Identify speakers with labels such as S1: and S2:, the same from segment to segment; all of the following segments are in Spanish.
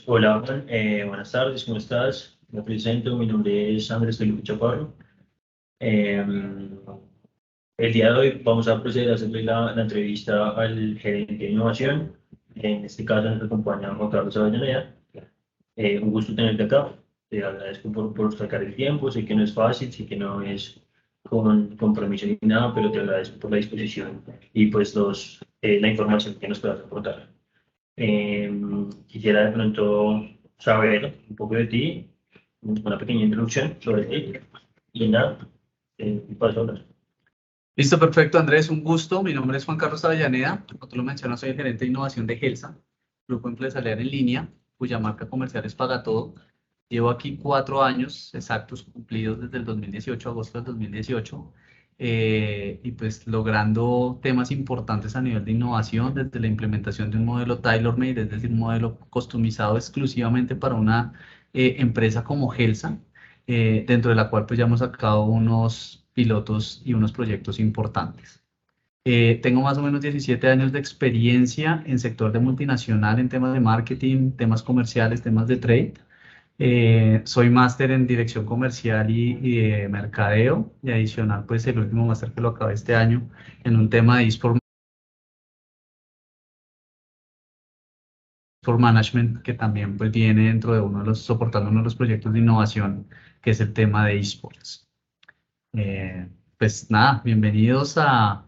S1: Hola, Juan. Buenas tardes, ¿cómo estás? Me presento, mi nombre es Andrés Felipe Chaparro. Eh, el día de hoy vamos a proceder a hacerle la entrevista al gerente de innovación. En este caso nos acompaña Juan Carlos Avellaneda. Un gusto tenerte acá. Te agradezco por sacar el tiempo. Sé que no es fácil, sé que no es con compromiso ni nada, pero te agradezco por la disposición y pues la información que nos puedas aportar. Eh, Quisiera de pronto saber un poco de ti, una pequeña introducción sobre ti y nada, paso a hablar.
S2: Listo, perfecto, Andrés, un gusto. Mi nombre es Juan Carlos Avellaneda. Como tú lo mencionas, soy el gerente de innovación de Gelsa, grupo empresarial en línea, cuya marca comercial es Pagatodo. Llevo aquí 4 años exactos cumplidos desde el 2018, agosto del 2018, y pues logrando temas importantes a nivel de innovación, desde la implementación de un modelo tailor-made, es decir, un modelo customizado exclusivamente para una empresa como Gelsa, dentro de la cual pues ya hemos sacado unos pilotos y unos proyectos importantes. Tengo más o menos 17 años de experiencia en sector de multinacional, en temas de marketing, temas comerciales, temas de trade. Soy máster en dirección comercial y de mercadeo, y adicional pues el último máster que lo acabé este año en un tema de eSport Management, que también pues viene dentro de soportando uno de los proyectos de innovación, que es el tema de eSports. Pues nada, bienvenidos a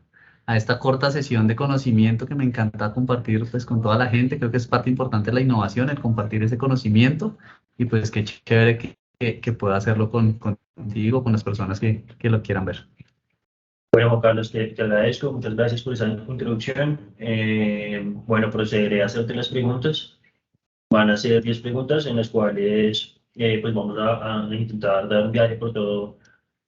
S2: esta corta sesión de conocimiento que me encanta compartir pues con toda la gente. Creo que es parte importante de la innovación, el compartir ese conocimiento, y pues qué chévere que pueda hacerlo contigo, con las personas que lo quieran ver.
S1: Bueno, Juan Carlos, te agradezco, muchas gracias por esa introducción. Bueno, procederé a hacerte las preguntas. Van a ser 10 preguntas en las cuales pues vamos a intentar dar un viaje por todo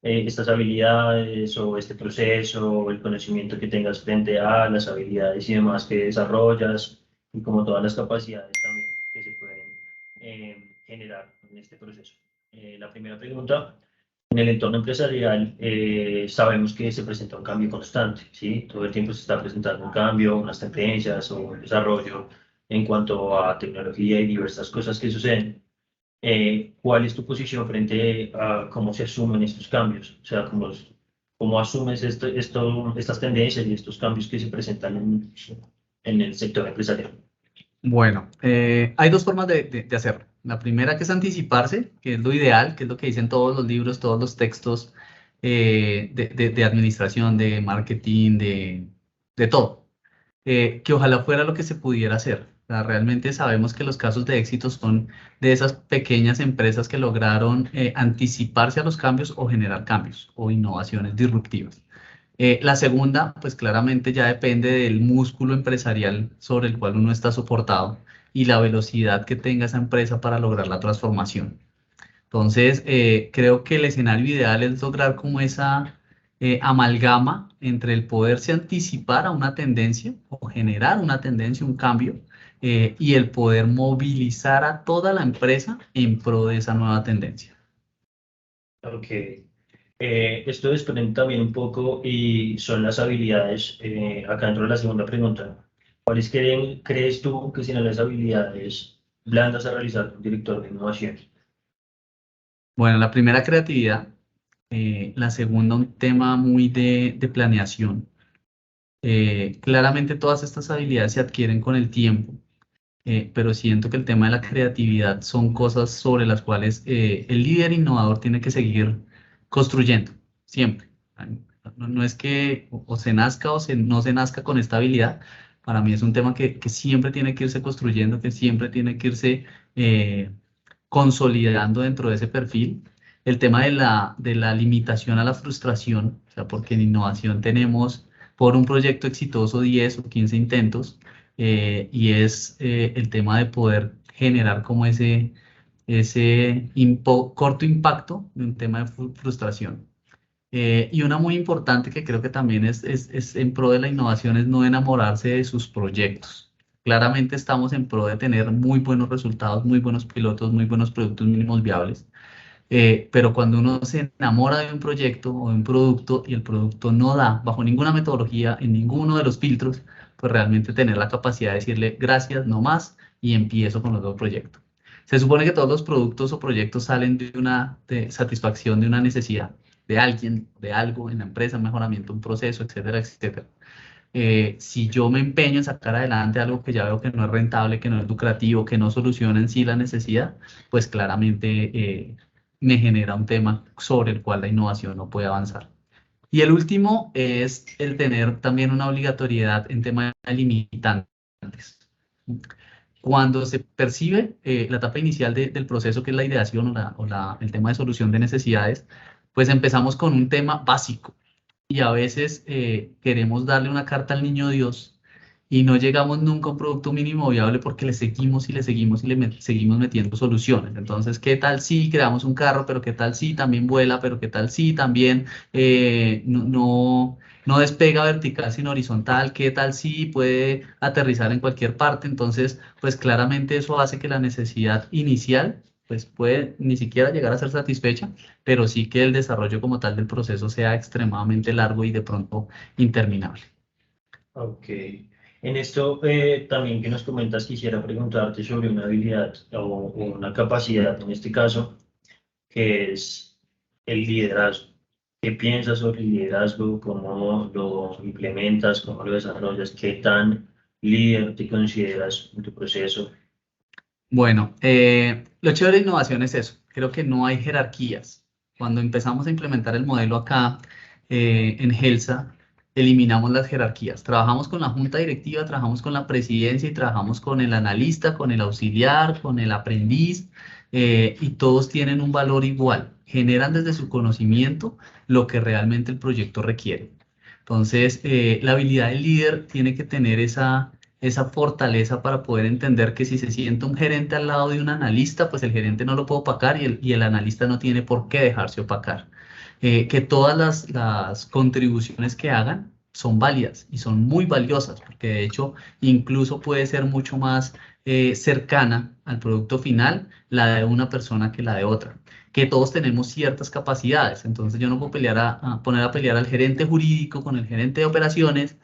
S1: estas habilidades o este proceso o el conocimiento que tengas frente a las habilidades y demás que desarrollas y como todas las capacidades también que se pueden generar en este proceso. La primera pregunta, en el entorno empresarial sabemos que se presenta un cambio constante, ¿sí? Todo el tiempo se está presentando un cambio, unas tendencias o un desarrollo en cuanto a tecnología y diversas cosas que suceden. ¿Cuál es tu posición frente a cómo se asumen estos cambios? O sea, cómo asumes estas tendencias y estos cambios que se presentan en el sector empresarial.
S2: Bueno, hay dos formas de hacerlo. La primera, que es anticiparse, que es lo ideal, que es lo que dicen todos los libros, todos los textos de administración, de marketing, de todo. Que ojalá fuera lo que se pudiera hacer. O sea, realmente sabemos que los casos de éxito son de esas pequeñas empresas que lograron anticiparse a los cambios o generar cambios o innovaciones disruptivas. La segunda, pues claramente ya depende del músculo empresarial sobre el cual uno está soportado y la velocidad que tenga esa empresa para lograr la transformación. Entonces, creo que el escenario ideal es lograr como esa amalgama entre el poderse anticipar a una tendencia o generar una tendencia, un cambio, y el poder movilizar a toda la empresa en pro de esa nueva tendencia.
S1: Ok. Esto desprende también un poco y son las habilidades, acá dentro de la segunda pregunta. ¿Cuáles crees tú que serán las habilidades blandas a realizar un director de innovación?
S2: Bueno, la primera, creatividad. La segunda, un tema muy de planeación. Claramente todas estas habilidades se adquieren con el tiempo, pero siento que el tema de la creatividad son cosas sobre las cuales el líder innovador tiene que seguir construyendo, siempre. No es que o se nazca no se nazca con esta habilidad. Para mí es un tema que siempre tiene que irse construyendo, que siempre tiene que irse eh, consolidando dentro de ese perfil. El tema de la limitación a la frustración, o sea, porque en innovación tenemos por un proyecto exitoso 10 o 15 intentos, y es el tema de poder generar como ese corto impacto de un tema de frustración. Y una muy importante que creo que también es en pro de la innovación es no enamorarse de sus proyectos. Claramente estamos en pro de tener muy buenos resultados, muy buenos pilotos, muy buenos productos mínimos viables, pero cuando uno se enamora de un proyecto o de un producto y el producto no da bajo ninguna metodología, en ninguno de los filtros, pues realmente tener la capacidad de decirle gracias, no más, y empiezo con los nuevos proyectos. Se supone que todos los productos o proyectos salen de una satisfacción de una necesidad de alguien, de algo en la empresa, un mejoramiento, un proceso, etcétera, etcétera. Si yo me empeño en sacar adelante algo que ya veo que no es rentable, que no es lucrativo, que no soluciona en sí la necesidad, pues claramente me genera un tema sobre el cual la innovación no puede avanzar. Y el último es el tener también una obligatoriedad en tema de limitantes. Cuando se percibe la etapa inicial del proceso, que es la ideación el tema de solución de necesidades, pues empezamos con un tema básico y a veces queremos darle una carta al niño Dios y no llegamos nunca a un producto mínimo viable porque le seguimos y le seguimos y seguimos metiendo soluciones. Entonces, ¿qué tal si creamos un carro, pero qué tal si también vuela, pero qué tal si también no despega vertical sino horizontal? ¿Qué tal si puede aterrizar en cualquier parte? Entonces, pues claramente eso hace que la necesidad inicial pues puede ni siquiera llegar a ser satisfecha, pero sí que el desarrollo como tal del proceso sea extremadamente largo y de pronto interminable.
S1: Ok. En esto también que nos comentas, quisiera preguntarte sobre una habilidad o una capacidad, en este caso, que es el liderazgo. ¿Qué piensas sobre el liderazgo? ¿Cómo lo implementas? ¿Cómo lo desarrollas? ¿Qué tan líder te consideras en tu proceso?
S2: Bueno, lo chévere de innovación es eso. Creo que no hay jerarquías. Cuando empezamos a implementar el modelo acá en Helsa, eliminamos las jerarquías. Trabajamos con la junta directiva, trabajamos con la presidencia y trabajamos con el analista, con el auxiliar, con el aprendiz, y todos tienen un valor igual. Generan desde su conocimiento lo que realmente el proyecto requiere. Entonces, la habilidad del líder tiene que tener esa fortaleza para poder entender que si se siente un gerente al lado de un analista, pues el gerente no lo puede opacar y el analista no tiene por qué dejarse opacar. Que todas las contribuciones que hagan son válidas y son muy valiosas, porque de hecho incluso puede ser mucho más cercana al producto final la de una persona que la de otra. Que todos tenemos ciertas capacidades, entonces yo no puedo poner a pelear al gerente jurídico con el gerente de operaciones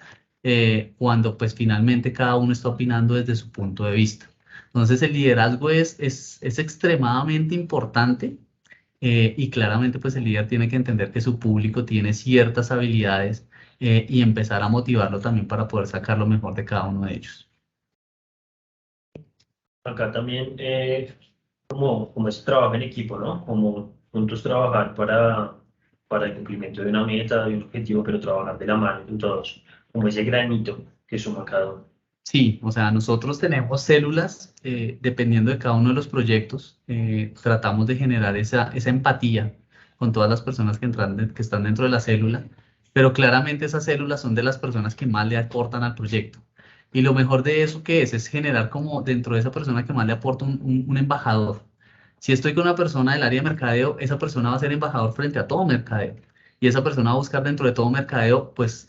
S2: cuando pues finalmente cada uno está opinando desde su punto de vista. Entonces el liderazgo es extremadamente importante y claramente pues el líder tiene que entender que su público tiene ciertas habilidades y empezar a motivarlo también para poder sacar lo mejor de cada uno de ellos.
S1: Acá también, como ese trabajo en equipo, ¿no? Como juntos trabajar para el cumplimiento de una meta, de un objetivo, pero trabajar de la mano con todos, como ese granito que suma cada uno.
S2: Sí, o sea, nosotros tenemos células, dependiendo de cada uno de los proyectos, tratamos de generar esa empatía con todas las personas que están dentro de la célula, pero claramente esas células son de las personas que más le aportan al proyecto. Y lo mejor de eso que es generar como dentro de esa persona que más le aporta un embajador. Si estoy con una persona del área de mercadeo, esa persona va a ser embajador frente a todo mercadeo. Y esa persona va a buscar dentro de todo mercadeo, pues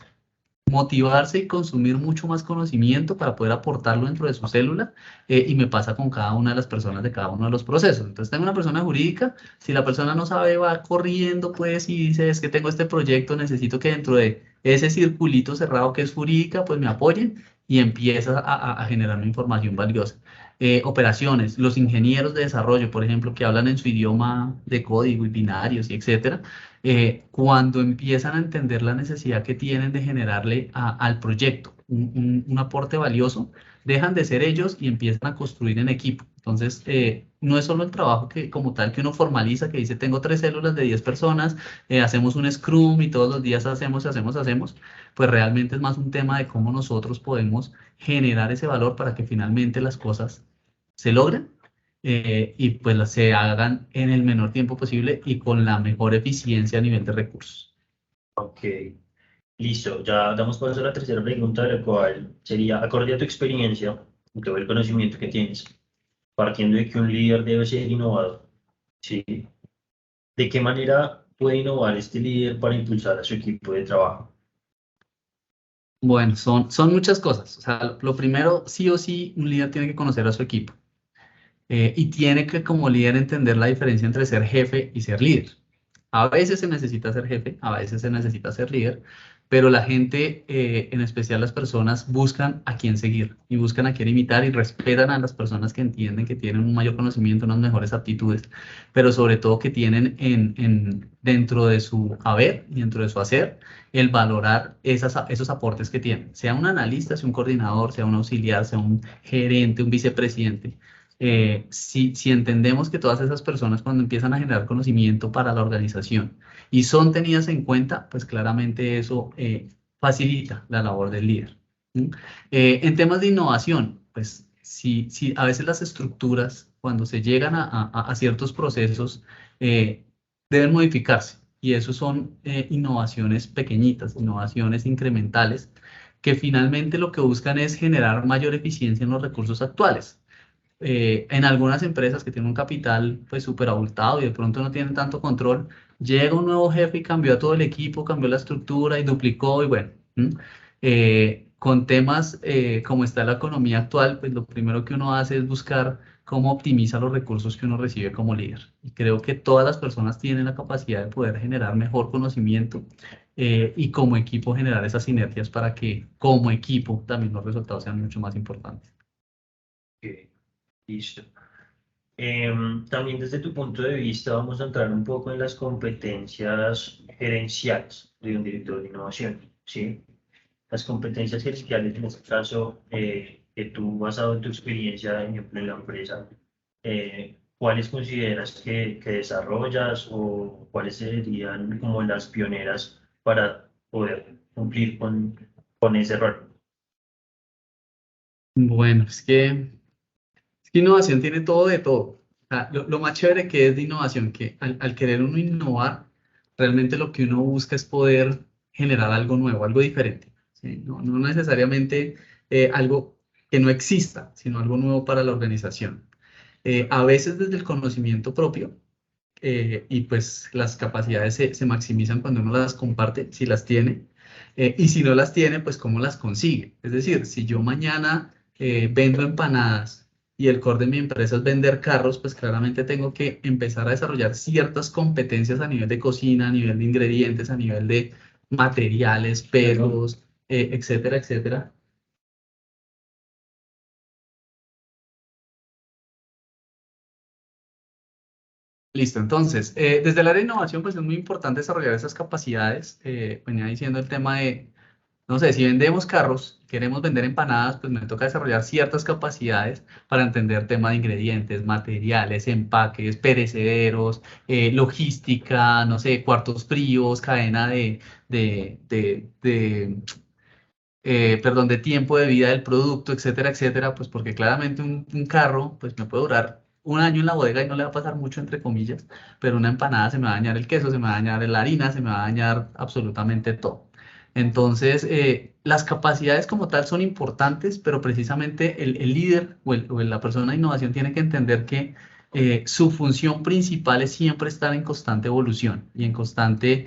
S2: motivarse y consumir mucho más conocimiento para poder aportarlo dentro de su célula y me pasa con cada una de las personas de cada uno de los procesos. Entonces tengo una persona jurídica, si la persona no sabe, va corriendo pues y dice es que tengo este proyecto, necesito que dentro de ese circulito cerrado que es jurídica pues me apoyen y empieza a generar información valiosa. Operaciones, los ingenieros de desarrollo, por ejemplo, que hablan en su idioma de código y binarios y etcétera, cuando empiezan a entender la necesidad que tienen de generarle al proyecto un aporte valioso, dejan de ser ellos y empiezan a construir en equipo. Entonces, no es solo el trabajo que como tal que uno formaliza, que dice tengo 3 células de 10 personas, hacemos un Scrum y todos los días hacemos, pues realmente es más un tema de cómo nosotros podemos generar ese valor para que finalmente las cosas se logren y pues se hagan en el menor tiempo posible y con la mejor eficiencia a nivel de recursos.
S1: Ok, listo. Ya damos paso a la tercera pregunta, la cual sería, acorde a tu experiencia y todo el conocimiento que tienes, partiendo de que un líder debe ser innovador, ¿sí? ¿De qué manera puede innovar este líder para impulsar a su equipo de trabajo?
S2: Bueno, son muchas cosas. O sea, lo primero, sí o sí, un líder tiene que conocer a su equipo y tiene que como líder entender la diferencia entre ser jefe y ser líder. A veces se necesita ser jefe, a veces se necesita ser líder, pero la gente, en especial las personas, buscan a quién seguir y buscan a quién imitar y respetan a las personas que entienden que tienen un mayor conocimiento, unas mejores aptitudes, pero sobre todo que tienen dentro de su haber y dentro de su hacer el valorar esos aportes que tienen, sea un analista, sea un coordinador, sea un auxiliar, sea un gerente, un vicepresidente. Si entendemos que todas esas personas cuando empiezan a generar conocimiento para la organización y son tenidas en cuenta, pues claramente eso facilita la labor del líder. ¿Sí? En temas de innovación, pues si a veces las estructuras, cuando se llegan a ciertos procesos, deben modificarse. Y eso son innovaciones pequeñitas, innovaciones incrementales, que finalmente lo que buscan es generar mayor eficiencia en los recursos actuales. En algunas empresas que tienen un capital pues súper abultado y de pronto no tienen tanto control, llega un nuevo jefe y cambió a todo el equipo, cambió la estructura y duplicó y bueno, con temas como está la economía actual, pues lo primero que uno hace es buscar cómo optimiza los recursos que uno recibe como líder. Y creo que todas las personas tienen la capacidad de poder generar mejor conocimiento y como equipo generar esas sinergias para que como equipo también los resultados sean mucho más importantes.
S1: Ok, listo. También desde tu punto de vista vamos a entrar un poco en las competencias gerenciales de un director de innovación, ¿sí? Las competencias gerenciales, en este caso, que tú basado en tu experiencia, por ejemplo, en la empresa, ¿cuáles consideras que desarrollas o cuáles serían como las pioneras para poder cumplir con ese rol?
S2: Bueno, es que innovación tiene todo de todo. O sea, lo más chévere que es de innovación, que al querer uno innovar, realmente lo que uno busca es poder generar algo nuevo, algo diferente. ¿Sí? No necesariamente algo que no exista, sino algo nuevo para la organización. A veces desde el conocimiento propio, y pues las capacidades se maximizan cuando uno las comparte, si las tiene, y si no las tiene, pues cómo las consigue. Es decir, si yo mañana vendo empanadas y el core de mi empresa es vender carros, pues claramente tengo que empezar a desarrollar ciertas competencias a nivel de cocina, a nivel de ingredientes, a nivel de materiales, pesos, etcétera, etcétera. Listo, entonces, desde el área de innovación, pues es muy importante desarrollar esas capacidades. Venía diciendo el tema de, no sé, si vendemos carros, queremos vender empanadas, pues me toca desarrollar ciertas capacidades para entender tema de ingredientes, materiales, empaques, perecederos, logística, no sé, cuartos fríos, cadena perdón, de tiempo de vida del producto, etcétera, etcétera, pues porque claramente un carro, pues me puede durar un año en la bodega y no le va a pasar mucho, entre comillas, pero una empanada se me va a dañar el queso, se me va a dañar la harina, se me va a dañar absolutamente todo. Entonces, las capacidades como tal son importantes, pero precisamente el líder la persona de innovación tiene que entender que su función principal es siempre estar en constante evolución y en constante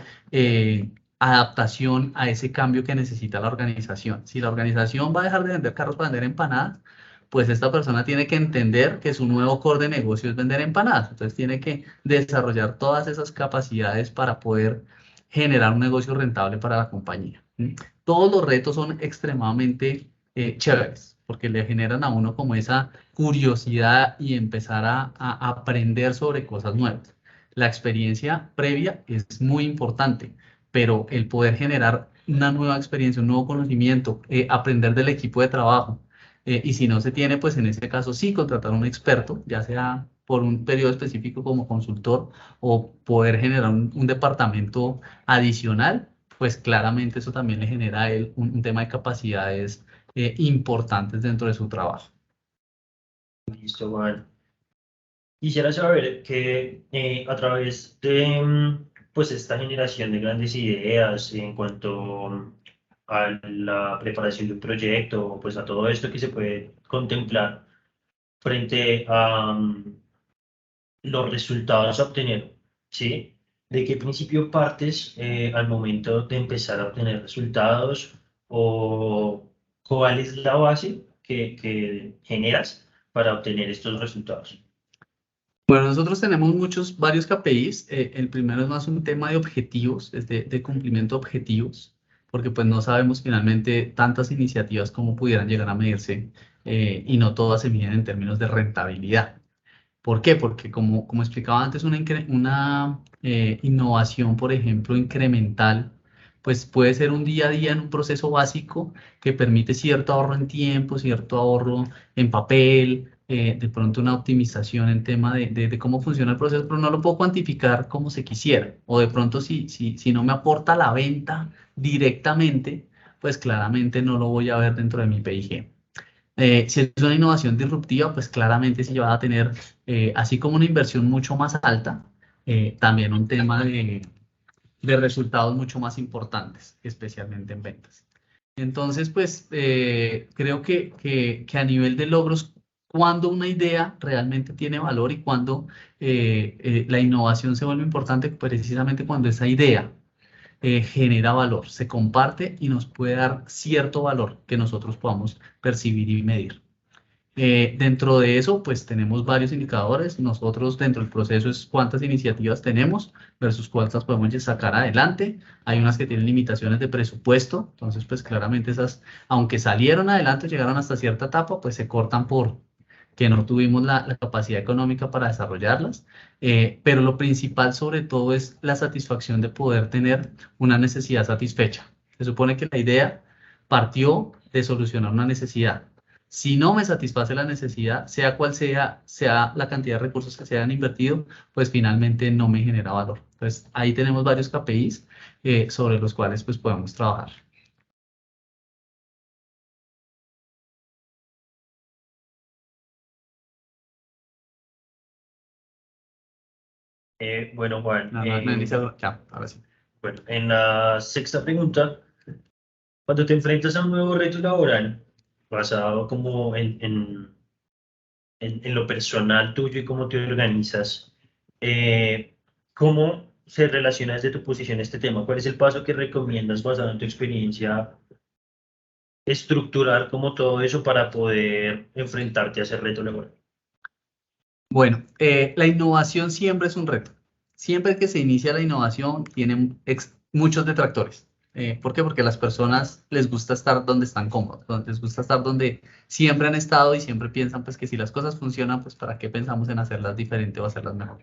S2: adaptación a ese cambio que necesita la organización. Si la organización va a dejar de vender carros para vender empanadas, pues esta persona tiene que entender que su nuevo core de negocio es vender empanadas. Entonces tiene que desarrollar todas esas capacidades para poder generar un negocio rentable para la compañía. ¿Sí? Todos los retos son extremadamente chéveres porque le generan a uno como esa curiosidad y empezar a aprender sobre cosas nuevas. La experiencia previa es muy importante, pero el poder generar una nueva experiencia, un nuevo conocimiento, aprender del equipo de trabajo, y si no se tiene, pues en ese caso sí contratar a un experto, ya sea por un periodo específico como consultor o poder generar un departamento adicional, pues claramente eso también le genera a él un tema de capacidades importantes dentro de su trabajo.
S1: Listo, Juan. Quisiera saber que a través de pues esta generación de grandes ideas en cuanto a la preparación de un proyecto, pues a todo esto que se puede contemplar frente a los resultados a obtener, ¿sí? ¿De qué principio partes al momento de empezar a obtener resultados o cuál es la base que generas para obtener estos resultados?
S2: Bueno, nosotros tenemos varios KPIs. El primero es más un tema de objetivos, es de cumplimiento de objetivos. porque pues no sabemos finalmente tantas iniciativas como pudieran llegar a medirse y no todas se miden en términos de rentabilidad. ¿Por qué? Porque como explicaba antes, una innovación, por ejemplo, incremental, pues puede ser un día a día en un proceso básico que permite cierto ahorro en tiempo, cierto ahorro en papel, de pronto una optimización en tema de cómo funciona el proceso, pero no lo puedo cuantificar como se quisiera. O de pronto si no me aporta la venta directamente, pues claramente no lo voy a ver dentro de mi PIG. Si es una innovación disruptiva, pues claramente sí va a tener, así como una inversión mucho más alta, también un tema de resultados mucho más importantes, especialmente en ventas. Entonces, pues creo que a nivel de logros, cuando una idea realmente tiene valor y cuando la innovación se vuelve importante, precisamente cuando esa idea genera valor, se comparte y nos puede dar cierto valor que nosotros podamos percibir y medir. Dentro de eso, pues tenemos varios indicadores. Nosotros dentro del proceso es cuántas iniciativas tenemos versus cuántas podemos sacar adelante. Hay unas que tienen limitaciones de presupuesto, entonces pues claramente esas, aunque salieron adelante, llegaron hasta cierta etapa, pues se cortan por que no tuvimos la capacidad económica para desarrollarlas. Pero lo principal sobre todo es la satisfacción de poder tener una necesidad satisfecha. Se supone que la idea partió de solucionar una necesidad. Si no me satisface la necesidad, sea cual sea la cantidad de recursos que se hayan invertido, pues finalmente no me genera valor. Entonces, ahí tenemos varios KPIs sobre los cuales pues podemos trabajar.
S1: Bueno, Juan,
S2: Ya, ahora sí.
S1: bueno, en la sexta pregunta, cuando te enfrentas a un nuevo reto laboral, basado como en lo personal tuyo y cómo te organizas, ¿cómo se relaciona desde tu posición este tema? ¿Cuál es el paso que recomiendas basado en tu experiencia, estructurar como todo eso para poder enfrentarte a ese reto laboral?
S2: Bueno, la innovación siempre es un reto. Siempre que se inicia la innovación tiene muchos detractores. ¿Por qué? Porque a las personas les gusta estar donde están cómodos, les gusta estar donde siempre han estado y siempre piensan pues que si las cosas funcionan, pues ¿para qué pensamos en hacerlas diferente o hacerlas mejor?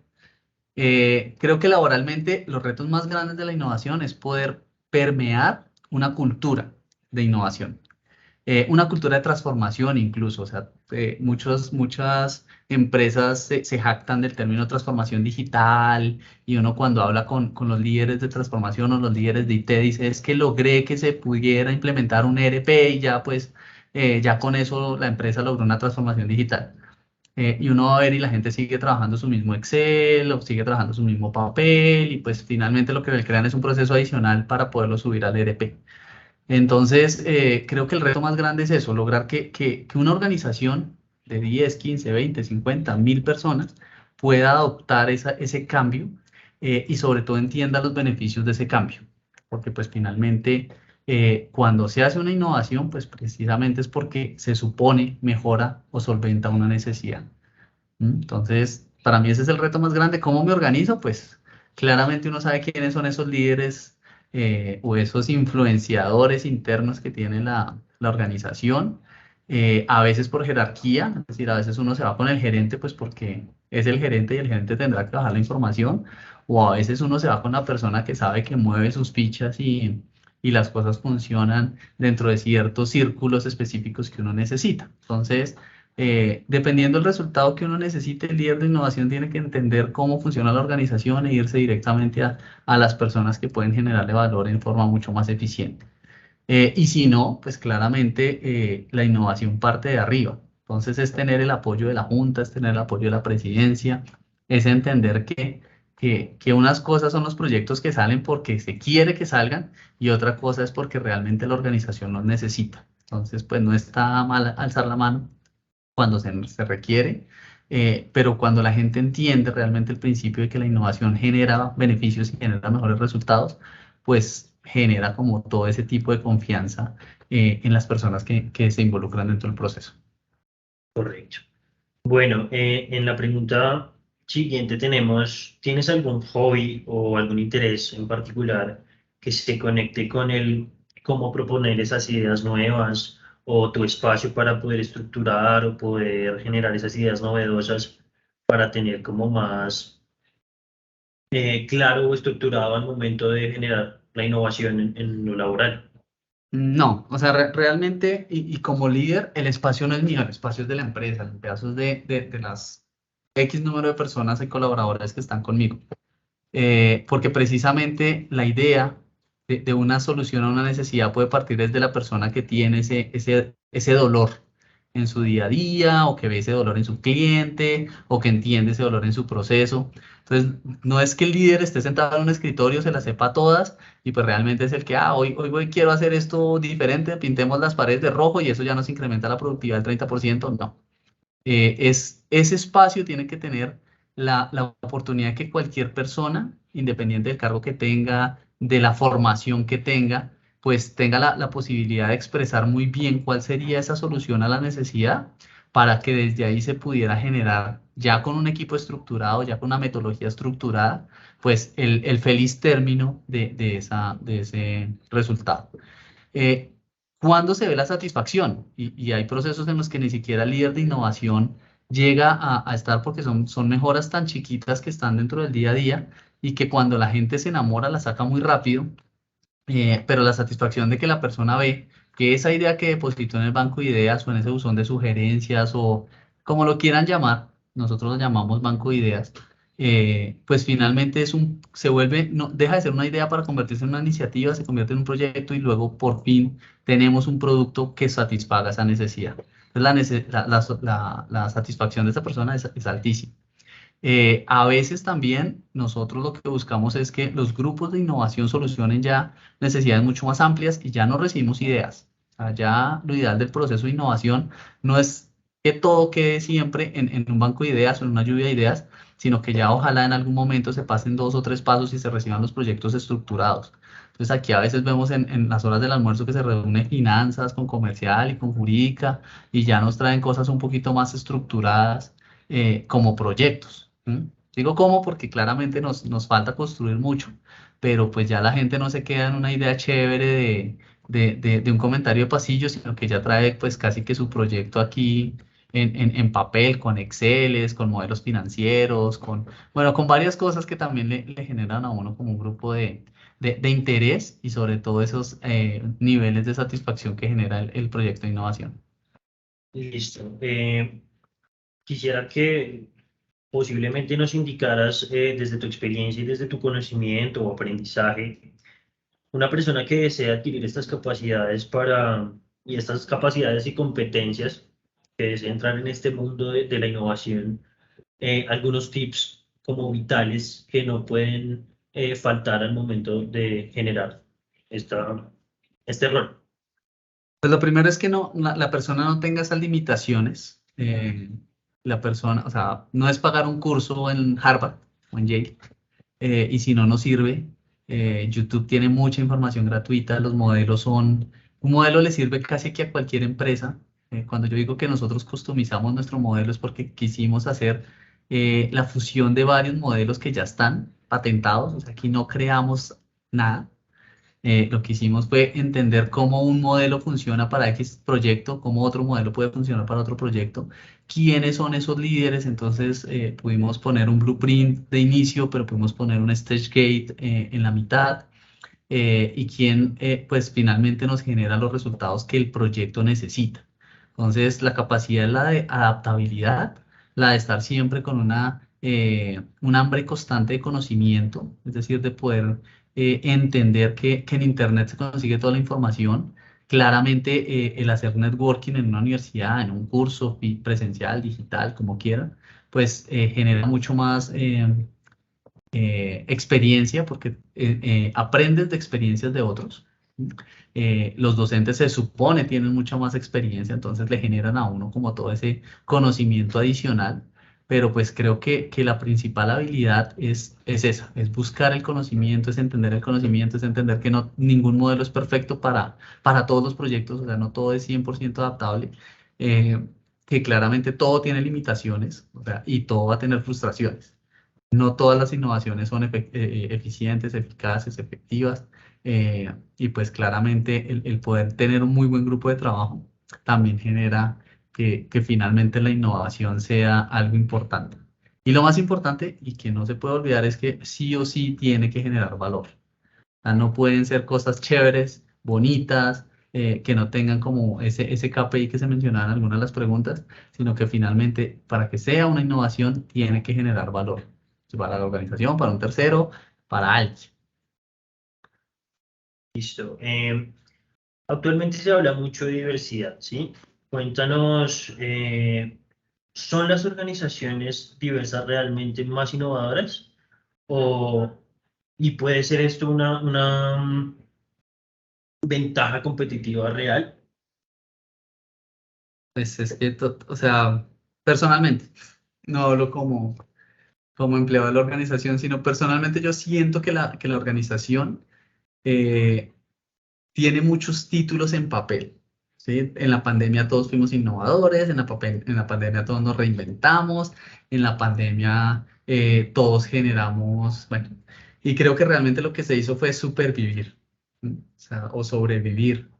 S2: Creo que laboralmente los retos más grandes de la innovación es poder permear una cultura de innovación, una cultura de transformación incluso. O sea, muchas empresas se jactan del término transformación digital y uno cuando habla con los líderes de transformación o los líderes de IT dice es que logré que se pudiera implementar un ERP y ya pues ya con eso la empresa logró una transformación digital. Y uno va a ver y la gente sigue trabajando su mismo Excel o sigue trabajando su mismo papel y pues finalmente lo que le crean es un proceso adicional para poderlo subir al ERP. Entonces, creo que el reto más grande es eso, lograr que una organización de 10, 15, 20, 50, 1000 personas pueda adoptar ese cambio y sobre todo entienda los beneficios de ese cambio. Porque pues finalmente cuando se hace una innovación, pues precisamente es porque se supone mejora o solventa una necesidad. Entonces, para mí ese es el reto más grande. ¿Cómo me organizo? Pues claramente uno sabe quiénes son esos líderes o esos influenciadores internos que tiene la organización. A veces por jerarquía, es decir, a veces uno se va con el gerente pues porque es el gerente y el gerente tendrá que bajar la información. O a veces uno se va con la persona que sabe que mueve sus fichas y las cosas funcionan dentro de ciertos círculos específicos que uno necesita. Entonces, dependiendo del resultado que uno necesite, el líder de innovación tiene que entender cómo funciona la organización e irse directamente a las personas que pueden generarle valor en forma mucho más eficiente. Y si no, pues claramente la innovación parte de arriba. Entonces es tener el apoyo de la Junta, es tener el apoyo de la presidencia, es entender que unas cosas son los proyectos que salen porque se quiere que salgan y otra cosa es porque realmente la organización los necesita. Entonces, pues no está mal alzar la mano cuando se requiere, pero cuando la gente entiende realmente el principio de que la innovación genera beneficios y genera mejores resultados, pues genera como todo ese tipo de confianza en las personas que se involucran dentro del proceso.
S1: Correcto. Bueno, en la pregunta siguiente tenemos, ¿tienes algún hobby o algún interés en particular que se conecte con cómo proponer esas ideas nuevas o tu espacio para poder estructurar o poder generar esas ideas novedosas para tener como más claro o estructurado al momento de generar la innovación en lo laboral.
S2: No, o sea, realmente, y como líder, el espacio no es mío, el espacio es de la empresa, el espacio es de las X número de personas y colaboradores que están conmigo. Porque precisamente la idea de una solución a una necesidad puede partir desde la persona que tiene ese dolor en su día a día, o que ve ese dolor en su cliente, o que entiende ese dolor en su proceso. Entonces, no es que el líder esté sentado en un escritorio, se las sepa todas, y pues realmente es el que, hoy quiero hacer esto diferente, pintemos las paredes de rojo y eso ya nos incrementa la productividad del 30%. No. Ese espacio tiene que tener la oportunidad que cualquier persona, independiente del cargo que tenga, de la formación que tenga, pues tenga la posibilidad de expresar muy bien cuál sería esa solución a la necesidad, para que desde ahí se pudiera generar, ya con un equipo estructurado, ya con una metodología estructurada, pues el feliz término de ese resultado. Eh, ¿Cuándo se ve la satisfacción? Y hay procesos en los que ni siquiera el líder de innovación llega a estar, porque son mejoras tan chiquitas que están dentro del día a día, y que cuando la gente se enamora la saca muy rápido. Pero la satisfacción de que la persona ve que esa idea que depositó en el banco de ideas, o en ese buzón de sugerencias, o como lo quieran llamar, nosotros lo llamamos banco de ideas, pues finalmente se vuelve, no, deja de ser una idea para convertirse en una iniciativa, se convierte en un proyecto, y luego por fin tenemos un producto que satisfaga esa necesidad. Entonces la satisfacción de esa persona es altísima. A veces también nosotros lo que buscamos es que los grupos de innovación solucionen ya necesidades mucho más amplias, y ya no recibimos ideas. O sea, ya lo ideal del proceso de innovación no es que todo quede siempre en un banco de ideas o en una lluvia de ideas, sino que ya ojalá en algún momento se pasen 2 o 3 pasos y se reciban los proyectos estructurados. Entonces aquí a veces vemos en las horas del almuerzo que se reúne finanzas con comercial y con jurídica, y ya nos traen cosas un poquito más estructuradas, como proyectos. Digo cómo porque claramente nos falta construir mucho, pero pues ya la gente no se queda en una idea chévere de un comentario de pasillo, sino que ya trae pues casi que su proyecto aquí en papel, con Exceles, con modelos financieros, bueno, con varias cosas que también le generan a uno como un grupo de interés, y sobre todo esos niveles de satisfacción que genera el proyecto de innovación.
S1: Listo. Quisiera que posiblemente nos indicaras desde tu experiencia y desde tu conocimiento o aprendizaje, una persona que desea adquirir estas capacidades y estas capacidades y competencias, que desea entrar en este mundo de la innovación, algunos tips como vitales que no pueden faltar al momento de generar este rol.
S2: Pues lo primero es que la persona no tenga esas limitaciones. La persona, o sea, no es pagar un curso en Harvard o en Yale, y si no nos sirve. YouTube tiene mucha información gratuita, un modelo le sirve casi que a cualquier empresa. Cuando yo digo que nosotros customizamos nuestro modelo, es porque quisimos hacer la fusión de varios modelos que ya están patentados. O sea, aquí no creamos nada. Lo que hicimos fue entender cómo un modelo funciona para X proyecto, cómo otro modelo puede funcionar para otro proyecto, quiénes son esos líderes. Entonces pudimos poner un blueprint de inicio, pero pudimos poner un stage gate en la mitad, y quién pues finalmente nos genera los resultados que el proyecto necesita. Entonces la capacidad es la de adaptabilidad, la de estar siempre con un hambre constante de conocimiento, es decir, de poder entender que en Internet se consigue toda la información. Claramente el hacer networking en una universidad, en un curso presencial, digital, como quieran, pues genera mucho más experiencia, porque aprendes de experiencias de otros. Los docentes se supone tienen mucha más experiencia, entonces le generan a uno como todo ese conocimiento adicional. Pero pues creo que la principal habilidad es esa, es buscar el conocimiento, es entender el conocimiento, es entender que ningún modelo es perfecto para todos los proyectos. O sea, no todo es 100% adaptable, que claramente todo tiene limitaciones, o sea, y todo va a tener frustraciones. No todas las innovaciones son eficientes, eficaces, efectivas, y pues claramente el poder tener un muy buen grupo de trabajo también genera que finalmente la innovación sea algo importante. Y lo más importante y que no se puede olvidar es que sí o sí tiene que generar valor. O sea, no pueden ser cosas chéveres, bonitas, que no tengan como ese KPI que se mencionaba en algunas de las preguntas, sino que finalmente para que sea una innovación tiene que generar valor. Para la organización, para un tercero, para alguien.
S1: Listo. Actualmente se habla mucho de diversidad, ¿sí? Cuéntanos, ¿son las organizaciones diversas realmente más innovadoras? O, y puede ser esto una ventaja competitiva real.
S2: Pues es que, o sea, personalmente, no hablo como empleado de la organización, sino personalmente yo siento que la organización eh, tiene muchos títulos en papel. ¿Sí? En la pandemia todos fuimos innovadores, en la pandemia todos nos reinventamos, en la pandemia todos generamos, bueno, y creo que realmente lo que se hizo fue supervivir, ¿sí? O sea, o sobrevivir.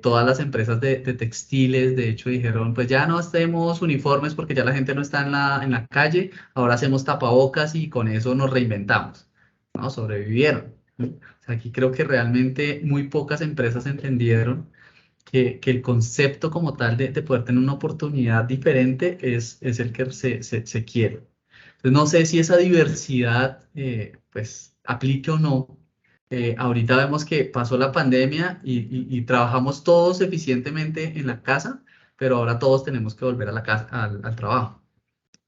S2: Todas las empresas de textiles, de hecho, dijeron, pues ya no hacemos uniformes porque ya la gente no está en la calle, ahora hacemos tapabocas y con eso nos reinventamos, ¿no? Sobrevivieron. ¿Sí? O sea, aquí creo que realmente muy pocas empresas entendieron que el concepto como tal de poder tener una oportunidad diferente es el que se quiere. Entonces, no sé si esa diversidad pues aplique o no. Ahorita vemos que pasó la pandemia y trabajamos todos eficientemente en la casa, pero ahora todos tenemos que volver a la casa, al trabajo.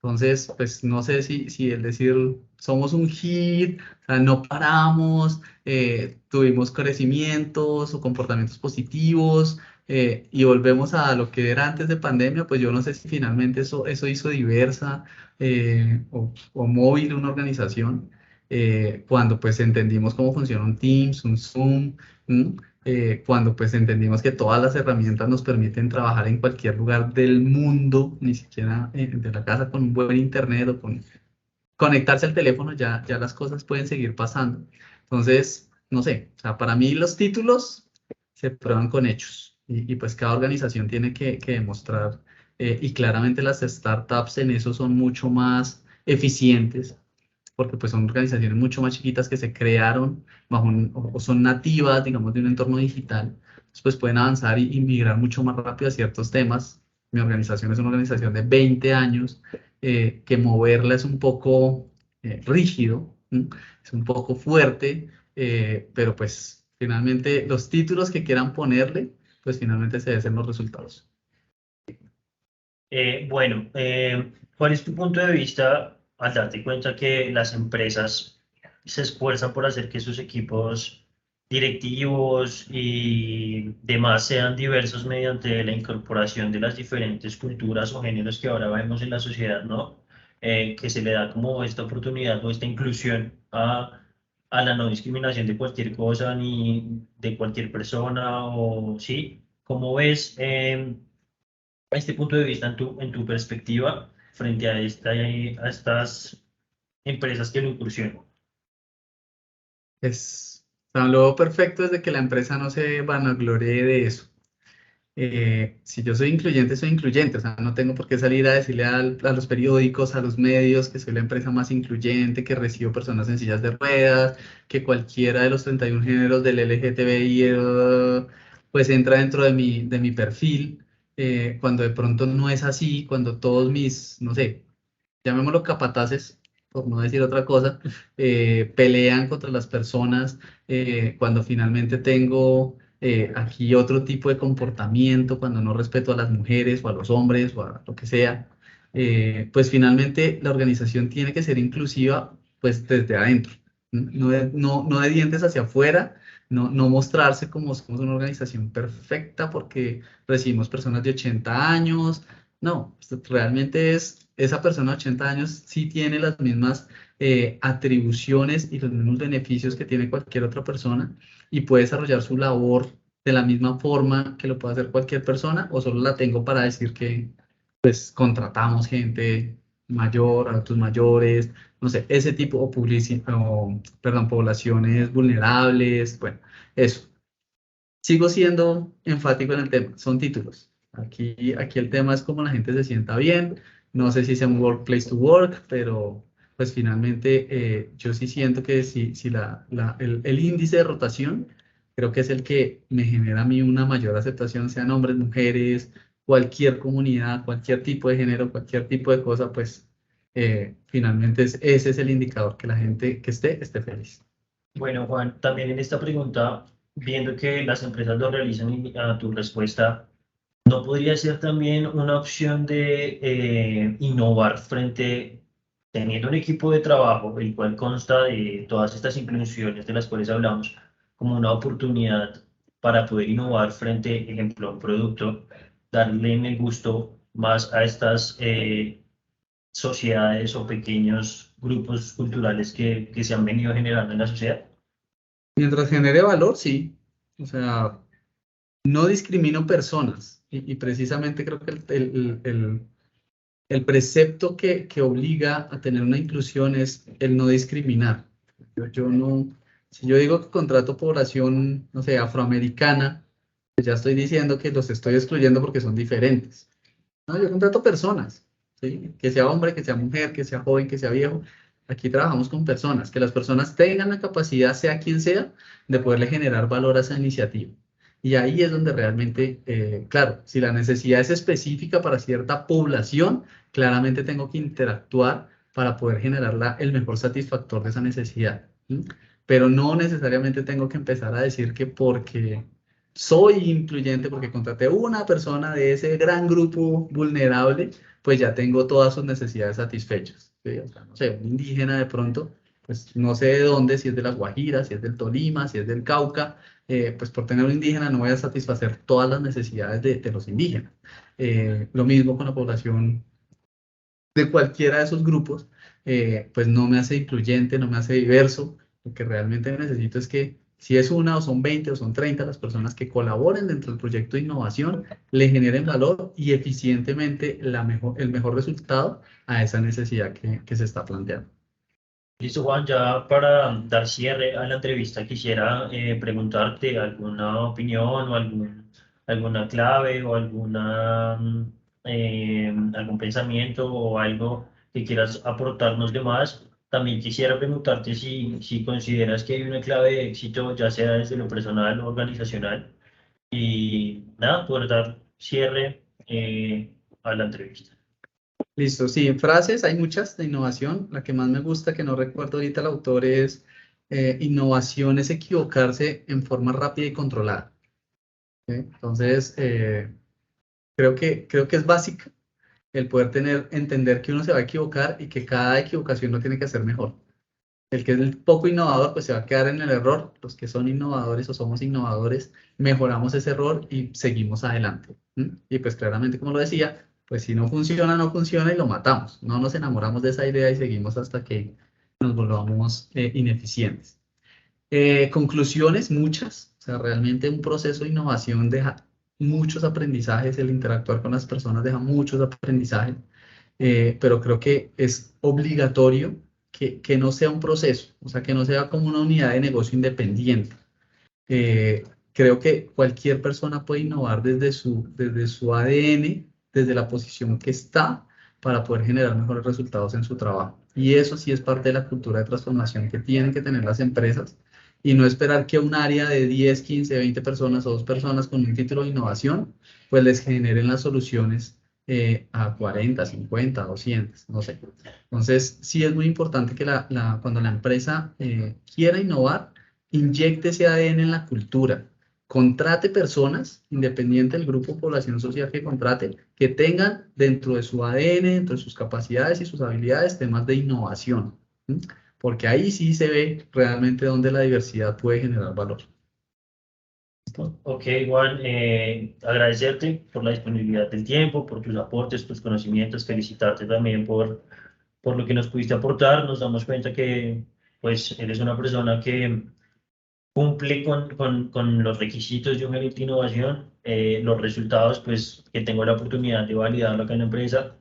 S2: Entonces, pues no sé si el decir somos un hit, o sea, no paramos, tuvimos crecimientos o comportamientos positivos, y volvemos a lo que era antes de pandemia, pues yo no sé si finalmente eso hizo diversa o móvil una organización, cuando pues entendimos cómo funciona un Teams, un Zoom, ¿m? Cuando pues entendimos que todas las herramientas nos permiten trabajar en cualquier lugar del mundo, ni siquiera de la casa con un buen internet o con conectarse al teléfono, ya las cosas pueden seguir pasando. Entonces, no sé, o sea, para mí los títulos se prueban con hechos y pues cada organización tiene que demostrar, y claramente las startups en eso son mucho más eficientes porque pues son organizaciones mucho más chiquitas que se crearon o son nativas, digamos, de un entorno digital. Entonces, pues pueden avanzar y migrar mucho más rápido a ciertos temas. Mi organización es una organización de 20 años, que moverla es un poco rígido, ¿m? Es un poco fuerte, pero pues finalmente los títulos que quieran ponerle, pues finalmente se hacen los resultados.
S1: Bueno, ¿cuál es tu punto de vista al darte cuenta que las empresas se esfuerzan por hacer que sus equipos directivos y demás sean diversos mediante la incorporación de las diferentes culturas o géneros que ahora vemos en la sociedad, ¿no? Que se le da como esta oportunidad o esta inclusión a la no discriminación de cualquier cosa ni de cualquier persona o sí. ¿Cómo ves? Este punto de vista en tu perspectiva frente a estas empresas que lo incursionan?
S2: O sea, lo perfecto es de que la empresa no se vanaglorie de eso. Si yo soy incluyente, soy incluyente, o sea, no tengo por qué salir a decirle a los periódicos, a los medios, que soy la empresa más incluyente, que recibo personas en sillas de ruedas, que cualquiera de los 31 géneros del LGTBI pues entra dentro de mi perfil, cuando de pronto no es así, cuando todos mis, no sé, llamémoslo capataces, por no decir otra cosa, pelean contra las personas, cuando finalmente tengo aquí otro tipo de comportamiento, cuando no respeto a las mujeres o a los hombres o a lo que sea, pues finalmente la organización tiene que ser inclusiva pues desde adentro, no de dientes hacia afuera, no mostrarse como somos una organización perfecta porque recibimos personas de 80 años. No, realmente es, esa persona de 80 años sí tiene las mismas atribuciones y los mismos beneficios que tiene cualquier otra persona y puede desarrollar su labor de la misma forma que lo puede hacer cualquier persona, o solo la tengo para decir que pues contratamos gente, mayor, adultos mayores, no sé, ese tipo, perdón, poblaciones vulnerables, bueno, eso. Sigo siendo enfático en el tema, son títulos. Aquí el tema es cómo la gente se sienta bien. No sé si sea un workplace to work, pero pues finalmente yo sí siento que si el índice de rotación creo que es el que me genera a mí una mayor aceptación, sean hombres, mujeres, cualquier comunidad, cualquier tipo de género, cualquier tipo de cosa, pues finalmente ese es el indicador que la gente que esté feliz.
S1: Bueno, Juan, también en esta pregunta, viendo que las empresas lo realizan y a tu respuesta, ¿no podría ser también una opción de innovar frente, teniendo un equipo de trabajo, el cual consta de todas estas inclusiones de las cuales hablamos, como una oportunidad para poder innovar frente, ejemplo, a un producto, darle el gusto más a estas sociedades o pequeños grupos culturales que se han venido generando en la sociedad?
S2: Mientras genere valor, sí. O sea, no discrimino personas y precisamente creo que el precepto que obliga a tener una inclusión es el no discriminar. Yo no, si yo digo que contrato población, no sé, afroamericana, pues ya estoy diciendo que los estoy excluyendo porque son diferentes. No, yo contrato personas, ¿sí? Que sea hombre, que sea mujer, que sea joven, que sea viejo. Aquí trabajamos con personas, que las personas tengan la capacidad, sea quien sea, de poderle generar valor a esa iniciativa. Y ahí es donde realmente, claro, si la necesidad es específica para cierta población, claramente tengo que interactuar para poder generar el mejor satisfactor de esa necesidad. ¿Sí? Pero no necesariamente tengo que empezar a decir que porque soy incluyente, porque contraté una persona de ese gran grupo vulnerable, pues ya tengo todas sus necesidades satisfechas. ¿Sí? O sea, no sé, un indígena de pronto, pues no sé de dónde, si es de La Guajira, si es del Tolima, si es del Cauca, pues por tener un indígena no voy a satisfacer todas las necesidades de los indígenas. Lo mismo con la población de cualquiera de esos grupos, pues no me hace incluyente, no me hace diverso. Lo que realmente necesito es que si es una o son 20 o son 30 las personas que colaboren dentro del proyecto de innovación, le generen valor y eficientemente el mejor resultado a esa necesidad que se está planteando.
S1: Listo, Juan, ya para dar cierre a la entrevista quisiera preguntarte alguna opinión o alguna clave o algún pensamiento o algo que quieras aportarnos de más. También quisiera preguntarte si consideras que hay una clave de éxito, ya sea desde lo personal o organizacional, y nada, poder dar cierre a la entrevista.
S2: Listo, sí, frases, hay muchas de innovación. La que más me gusta, que no recuerdo ahorita el autor, es innovación es equivocarse en forma rápida y controlada. ¿Sí? Entonces, creo que es básico el poder entender que uno se va a equivocar y que cada equivocación lo tiene que hacer mejor. El que es el poco innovador, pues se va a quedar en el error. Los que son innovadores o somos innovadores, mejoramos ese error y seguimos adelante. ¿Mm? Y pues claramente, como lo decía, pues si no funciona, no funciona y lo matamos. No nos enamoramos de esa idea y seguimos hasta que nos volvamos ineficientes. Conclusiones, muchas. O sea, realmente un proceso de innovación deja muchos aprendizajes, el interactuar con las personas deja muchos aprendizajes, pero creo que es obligatorio que no sea un proceso, o sea, que no sea como una unidad de negocio independiente. Creo que cualquier persona puede innovar desde su ADN, desde la posición que está, para poder generar mejores resultados en su trabajo. Y eso sí es parte de la cultura de transformación que tienen que tener las empresas y no esperar que un área de 10, 15, 20 personas o 2 personas con un título de innovación, pues les generen las soluciones a 40, 50, 200, no sé. Entonces, sí es muy importante que cuando la empresa quiera innovar, inyecte ese ADN en la cultura, contrate personas, independiente del grupo de población social que contrate, que tengan dentro de su ADN, dentro de sus capacidades y sus habilidades, temas de innovación, ¿sí? Porque ahí sí se ve realmente dónde la diversidad puede generar valor.
S1: Ok, Juan, agradecerte por la disponibilidad del tiempo, por tus aportes, tus conocimientos, felicitarte también por lo que nos pudiste aportar. Nos damos cuenta que pues eres una persona que cumple con los requisitos de un gerente de innovación, los resultados pues que tengo la oportunidad de validarlo acá en la empresa.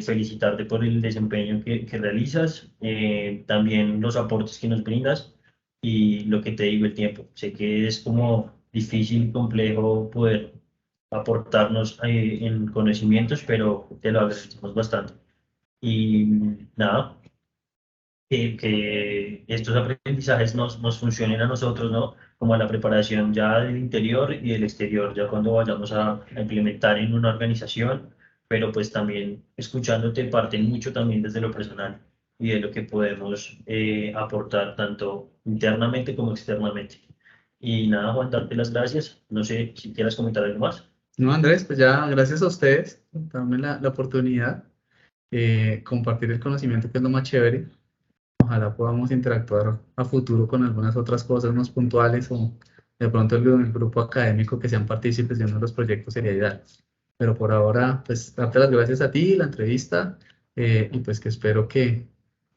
S1: felicitarte por el desempeño que realizas, también los aportes que nos brindas y lo que te digo, el tiempo. Sé que es como difícil y complejo poder aportarnos en conocimientos, pero te lo agradecemos bastante. Y nada, que estos aprendizajes nos funcionen a nosotros, ¿no? Como a la preparación ya del interior y del exterior, ya cuando vayamos a implementar en una organización, pero pues también escuchándote parte mucho también desde lo personal y de lo que podemos aportar tanto internamente como externamente. Y nada, Juan, darte las gracias. No sé si quieras comentar algo más.
S2: No, Andrés, pues ya gracias a ustedes por darme la oportunidad de compartir el conocimiento, que es lo más chévere. Ojalá podamos interactuar a futuro con algunas otras cosas más puntuales o de pronto el grupo académico que sean partícipes de uno de los proyectos sería ideal. Pero por ahora, pues darte las gracias a ti, la entrevista, y pues que espero que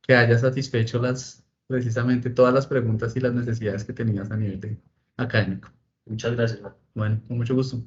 S2: hayas satisfecho precisamente todas las preguntas y las necesidades que tenías a nivel académico.
S1: Muchas gracias, Juan.
S2: Bueno, con mucho gusto.